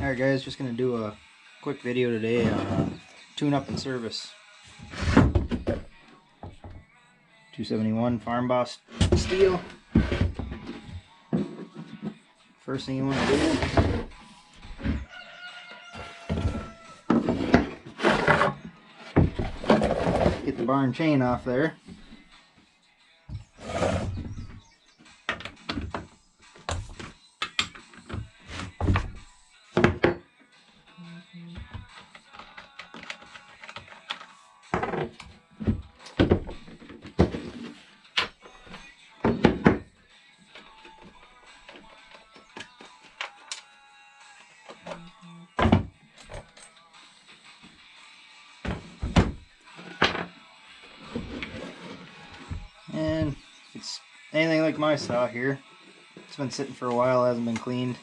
Alright guys, just going to do a quick video today on tune-up and service. 271 Farm Boss Stihl. First thing you want to do, get the bar and chain off there. And if it's anything like my saw here, it's been sitting for a while, hasn't been cleaned.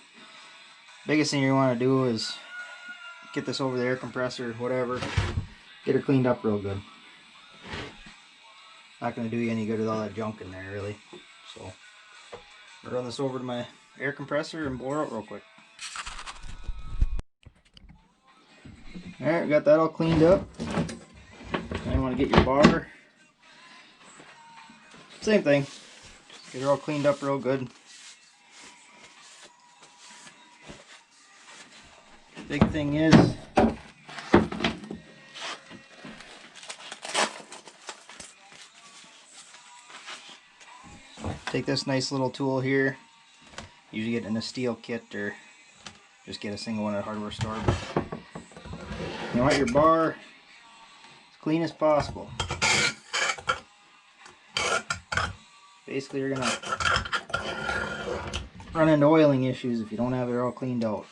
Biggest thing you want to do is get this over the air compressor, whatever, get her cleaned up real good. Not going to do you any good with all that junk in there, really. So I'll run this over to my air compressor and blow her out real quick. Alright, got that all cleaned up. Now you want to get your bar. Same thing. Just get her all cleaned up real good. Big thing is take this nice little tool here. Usually get it in a Stihl kit or just get a single one at a hardware store. But you want your bar as clean as possible. Basically, you're gonna run into oiling issues if you don't have it all cleaned out.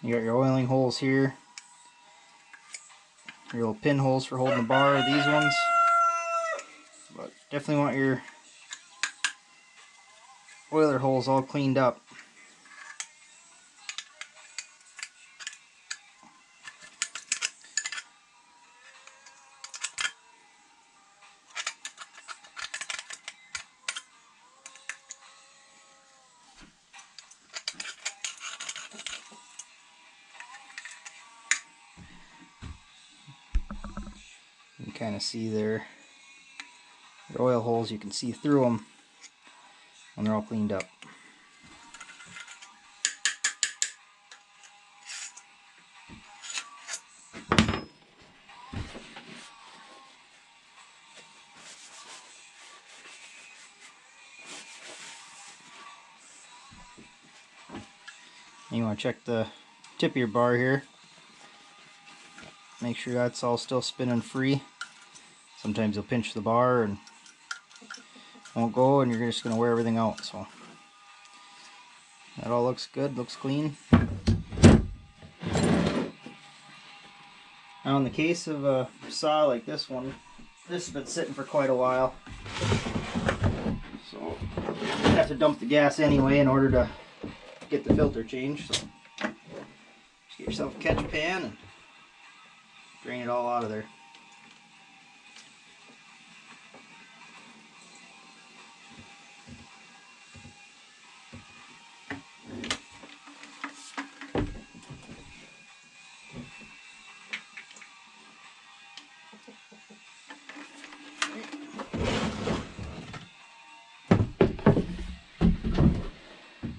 You got your oiling holes here, your little pin holes for holding the bar, these ones. But definitely want your oiler holes all cleaned up. You can kind of see there, your oil holes, you can see through them when they're all cleaned up. And you want to check the tip of your bar here. Make sure that's all still spinning free. Sometimes you'll pinch the bar and won't go, and you're just going to wear everything out. So that all looks good, looks clean. Now in the case of a saw like this one, this has been sitting for quite a while. So you have to dump the gas anyway in order to get the filter changed. So just get yourself a catch pan and drain it all out of there.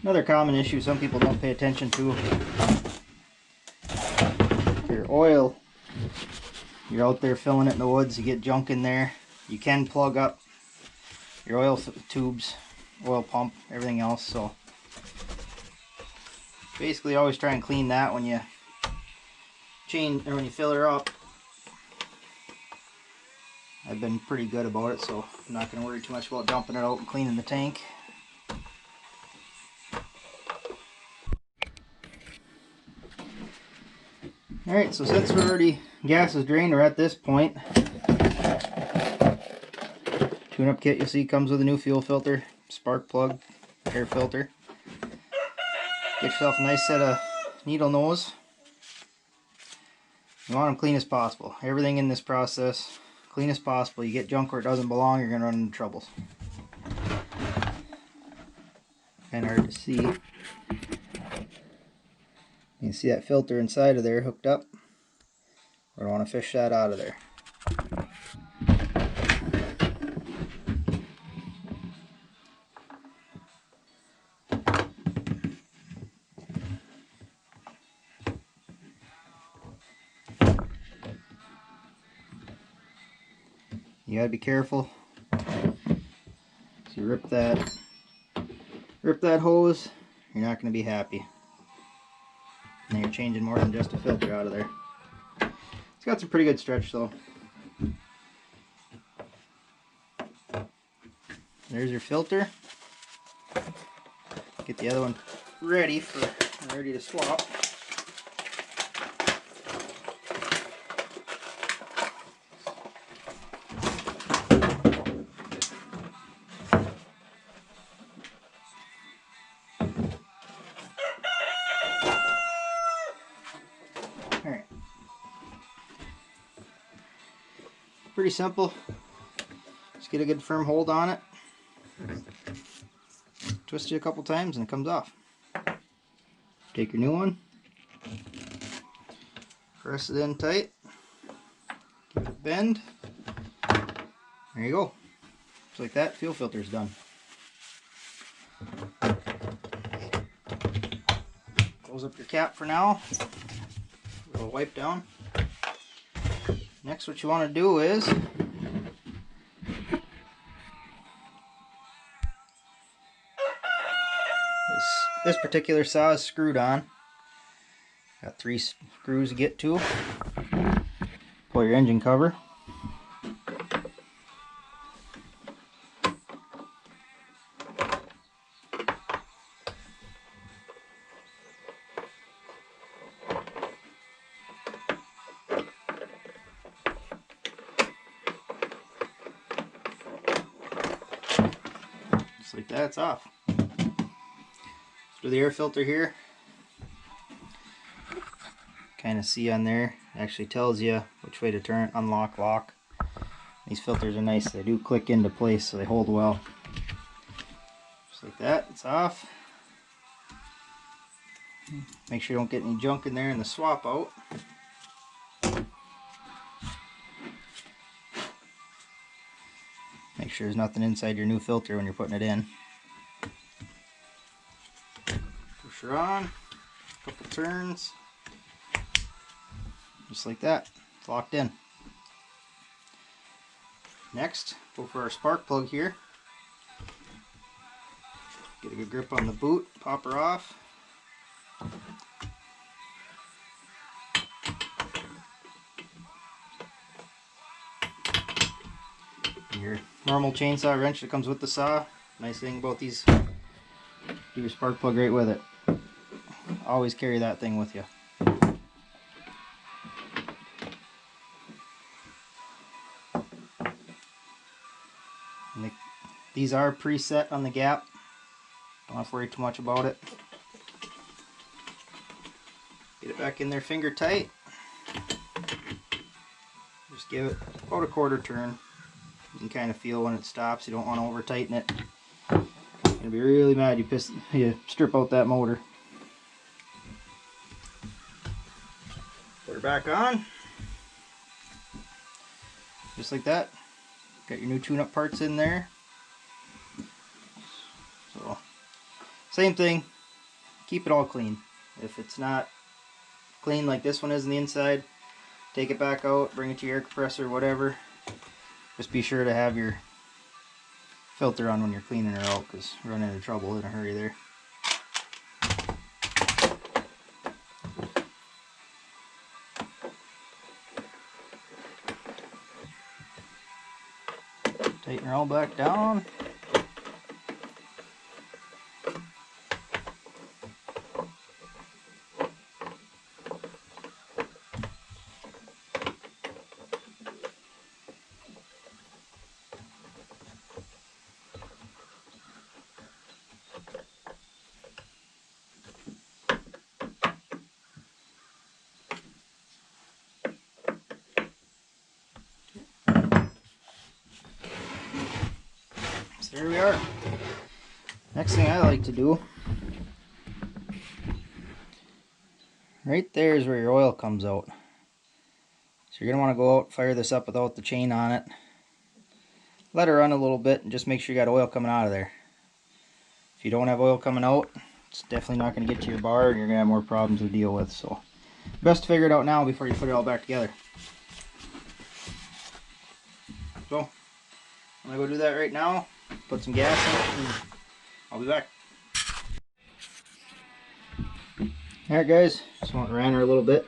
Another common issue some people don't pay attention to, your oil. You're out there filling it in the woods, you get junk in there. You can plug up your oil tubes, oil pump, everything else. So basically always try and clean that when you when you fill her up. I've been pretty good about it, so I'm not going to worry too much about dumping it out and cleaning the tank. Alright, so since we're already, gas is drained, we're at this point. Tune-up kit, you'll see, comes with a new fuel filter, spark plug, air filter. Get yourself a nice set of needle nose. You want them clean as possible. Everything in this process, clean as possible. You get junk where it doesn't belong, you're going to run into troubles. Kind of hard to see. You can see that filter inside of there hooked up. We're going to want to fish that out of there. You gotta be careful. So you rip that hose, you're not gonna be happy. And you're changing more than just a filter out of there. It's got some pretty good stretch though. There's your filter. Get the other one ready to swap. Alright. Pretty simple. Just get a good firm hold on it. Twist it a couple times and it comes off. Take your new one. Press it in tight. Give it a bend. There you go. Just like that, fuel filter is done. Close up your cap for now. A little wipe down. Next, what you want to do is this particular saw is screwed on. Got 3 screws to get to. Pull your engine cover. Just like that, it's off. Through the air filter here, kind of see on there, it actually tells you which way to turn, unlock, lock. These filters are nice, they do click into place so they hold well. Just like that, it's off. Make sure you don't get any junk in there in the swap out. Make sure there's nothing inside your new filter when you're putting it in. Push her on, a couple turns, just like that, it's locked in. Next, go for our spark plug here. Get a good grip on the boot, pop her off. Your normal chainsaw wrench that comes with the saw. Nice thing about these, do your spark plug right with it. Always carry that thing with you. And these are preset on the gap. Don't have to worry too much about it. Get it back in there finger tight. Just give it about a quarter turn. You can kind of feel when it stops. You don't want to over tighten it. You're gonna be really mad you strip out that motor. Put her back on. Just like that. Got your new tune-up parts in there. So, same thing. Keep it all clean. If it's not clean like this one is on the inside, take it back out, bring it to your air compressor, whatever. Just be sure to have your filter on when you're cleaning her out, because you run into trouble in a hurry there. Tighten her all back down. So here we are. Next thing I like to do, right there is where your oil comes out. So you're going to want to go out, fire this up without the chain on it. Let it run a little bit and just make sure you got oil coming out of there. If you don't have oil coming out, it's definitely not going to get to your bar and you're going to have more problems to deal with. So best to figure it out now before you put it all back together. So I'm going to go do that right now, put some gas in it, and I'll be back. Alright guys, just want to ran her a little bit.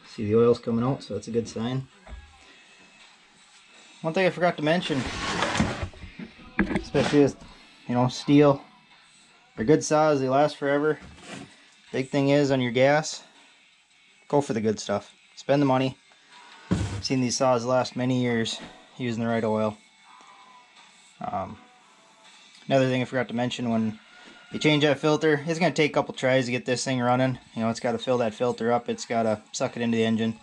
See the oil's coming out, so that's a good sign. One thing I forgot to mention, especially with, you know, Stihl, they're good saws, they last forever. Big thing is on your gas, go for the good stuff. Spend the money. I've seen these saws last many years using the right oil. Another thing I forgot to mention, when you change that filter, it's going to take a couple tries to get this thing running. You know, it's got to fill that filter up, it's got to suck it into the engine.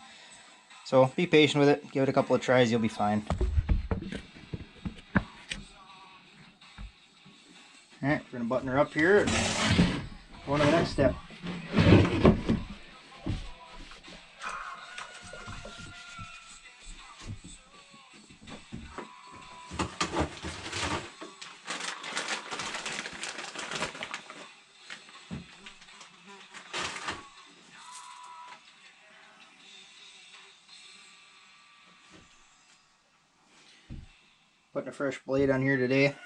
So be patient with it, give it a couple of tries, you'll be fine. Alright, we're going to button her up here and go on to the next step. Putting a fresh blade on here today.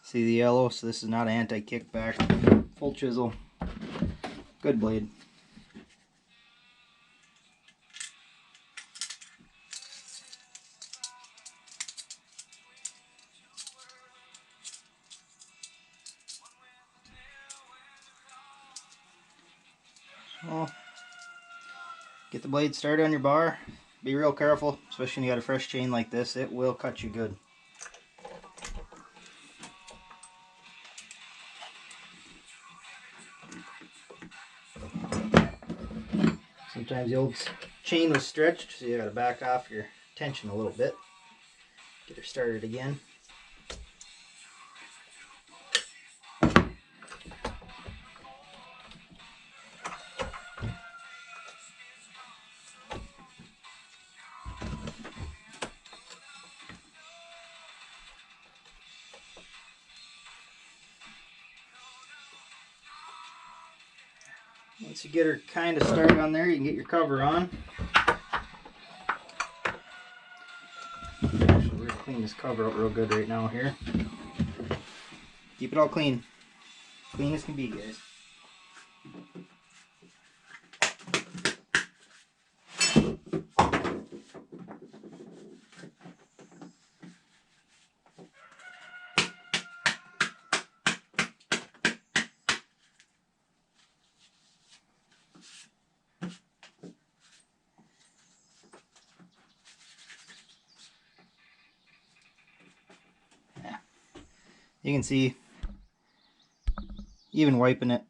See the yellow, so this is not an anti-kickback. Full chisel. Good blade. So, get the blade started on your bar. Be real careful, especially when you got a fresh chain like this. It will cut you good. Sometimes the old chain was stretched, so you gotta back off your tension a little bit. Get her started again. Once you get her kind of started on there, you can get your cover on. Actually, we're going to clean this cover out real good right now here. Keep it all clean. Clean as can be, guys. You can see, even wiping it,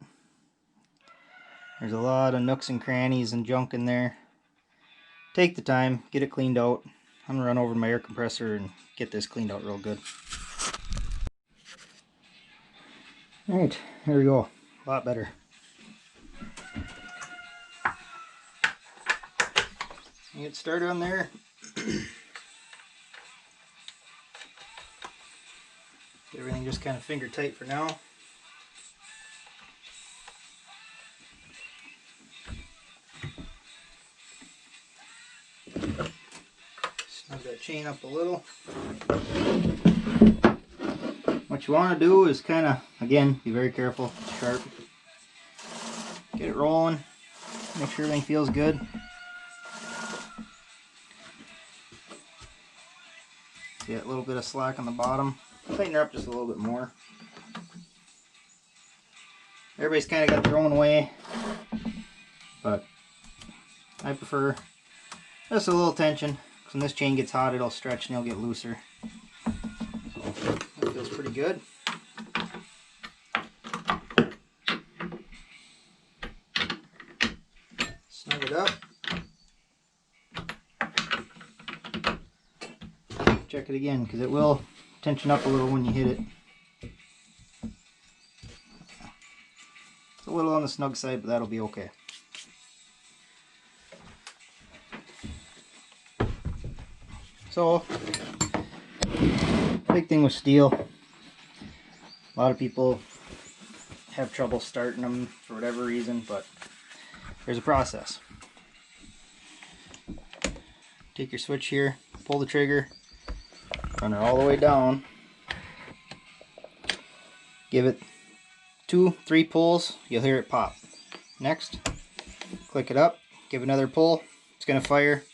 there's a lot of nooks and crannies and junk in there. Take the time, get it cleaned out. I'm gonna run over to my air compressor and get this cleaned out real good. Alright, there we go. A lot better. Get started on there. Get everything just kind of finger tight for now. Snug that chain up a little. What you want to do is kind of, again, be very careful, sharp. Get it rolling. Make sure everything feels good. Get a little bit of slack on the bottom. Tighten her up just a little bit more. Everybody's kind of got their own way, but I prefer just a little tension, because when this chain gets hot it'll stretch and it'll get looser. So that feels pretty good. Snug it up. Check it again, because it will tension up a little when you hit it. It's a little on the snug side, but that'll be okay. So, big thing with Stihl, a lot of people have trouble starting them for whatever reason, but there's a process. Take your switch here, pull the trigger, run it all the way down, give it 2-3 pulls, you'll hear it pop. Next, click it up, give another pull, it's going to fire,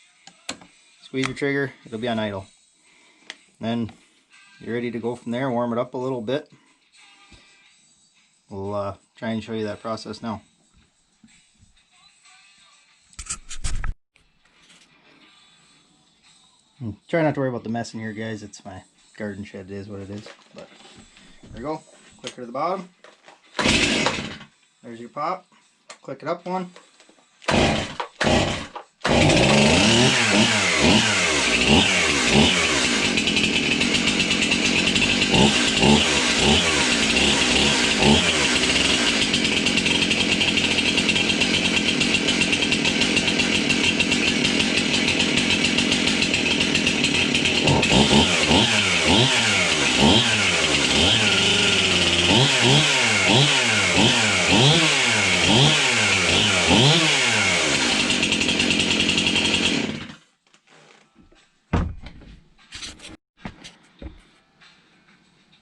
squeeze your trigger, it'll be on idle. Then you're ready to go from there, warm it up a little bit. We'll try and show you that process now. Try not to worry about the mess in here, guys. It's my garden shed, it is what it is. But there you go. Click it to the bottom. There's your pop. Click it up one.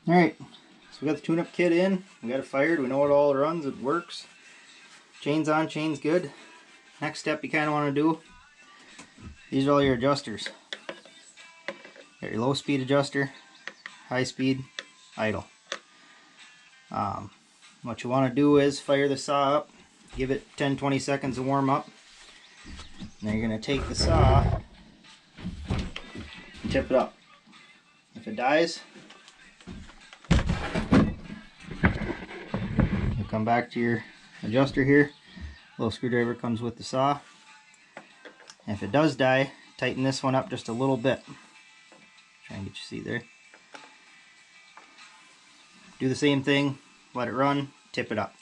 Alright, so we got the tune-up kit in, we got it fired, we know it all runs, it works. Chain's on, chain's good. Next step you kind of want to do, these are all your adjusters. Got your low speed adjuster, high speed, idle. What you want to do is fire the saw up, give it 10-20 seconds to warm up. And then you're going to take the saw and tip it up. If it dies, you'll come back to your adjuster here. Little screwdriver comes with the saw. And if it does die, tighten this one up just a little bit. Try and get you see there. Do the same thing, let it run, tip it up.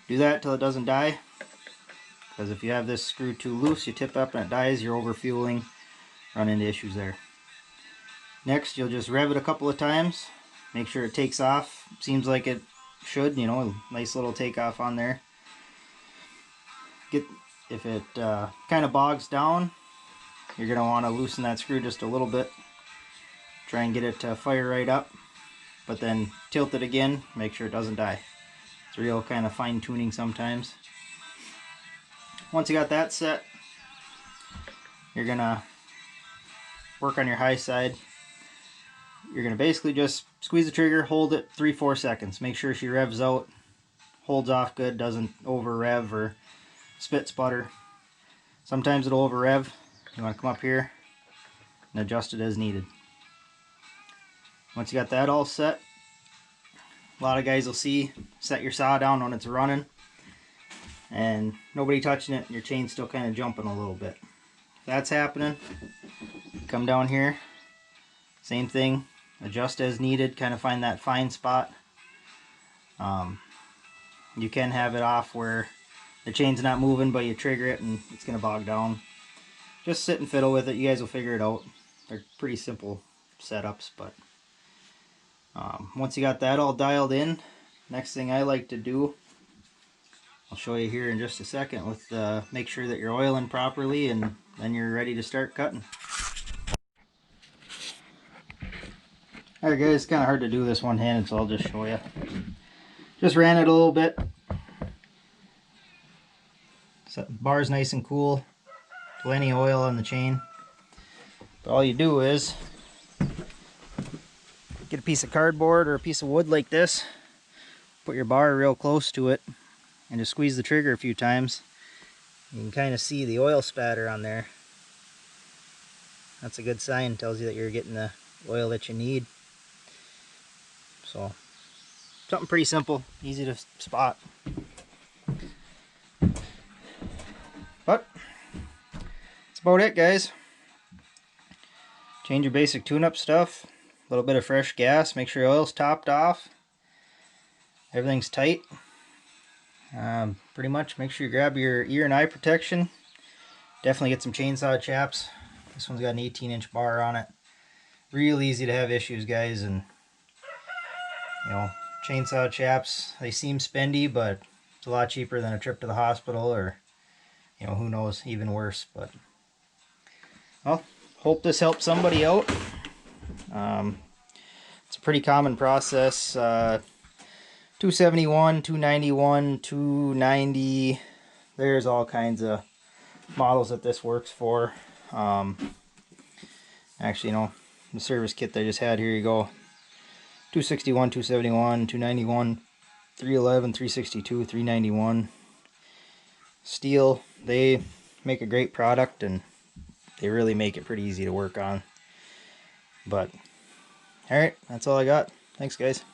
Do that till it doesn't die, because if you have this screw too loose, you tip up and it dies, you're over fueling, run into issues there. Next, you'll just rev it a couple of times, make sure it takes off. Seems like it should, you know, a nice little takeoff on there. If it kind of bogs down, you're going to want to loosen that screw just a little bit. Try and get it to fire right up, but then tilt it again, make sure it doesn't die. It's real kind of fine tuning sometimes. Once you got that set, you're going to work on your high side. You're going to basically just squeeze the trigger, hold it 3-4 seconds. Make sure she revs out, holds off good, doesn't over rev or spit sputter. Sometimes it'll over rev. You want to come up here and adjust it as needed. Once you got that all set, a lot of guys will see, set your saw down when it's running and nobody touching it and your chain's still kind of jumping a little bit. If that's happening, come down here, same thing, adjust as needed, kind of find that fine spot. You can have it off where the chain's not moving but you trigger it and it's going to bog down. Just sit and fiddle with it, you guys will figure it out. They're pretty simple setups, but once you got that all dialed in, next thing I like to do, I'll show you here in just a second, with make sure that you're oiling properly, and then you're ready to start cutting. Alright guys, it's kind of hard to do this one-handed, so I'll just show you. Just ran it a little bit. Set the bars nice and cool. Plenty of oil on the chain. But all you do is get a piece of cardboard or a piece of wood like this, put your bar real close to it, and just squeeze the trigger a few times. You can kind of see the oil spatter on there. That's a good sign, tells you that you're getting the oil that you need. So, something pretty simple, easy to spot. But that's about it, guys. Change your basic tune-up stuff. little bit of fresh gas. Make sure your oil's topped off. Everything's tight. Pretty much make sure you grab your ear and eye protection. Definitely get some chainsaw chaps. This one's got an 18-inch bar on it. Real easy to have issues, guys, and you know, chainsaw chaps, they seem spendy, but it's a lot cheaper than a trip to the hospital, or you know, who knows, even worse. But well, hope this helps somebody out. It's a pretty common process. 271, 291, 290. There's all kinds of models that this works for. Actually, you know, the service kit that I just had, here you go. 261, 271, 291, 311, 362, 391. Stihl, they make a great product, and they really make it pretty easy to work on. But alright, that's all I got. Thanks, guys.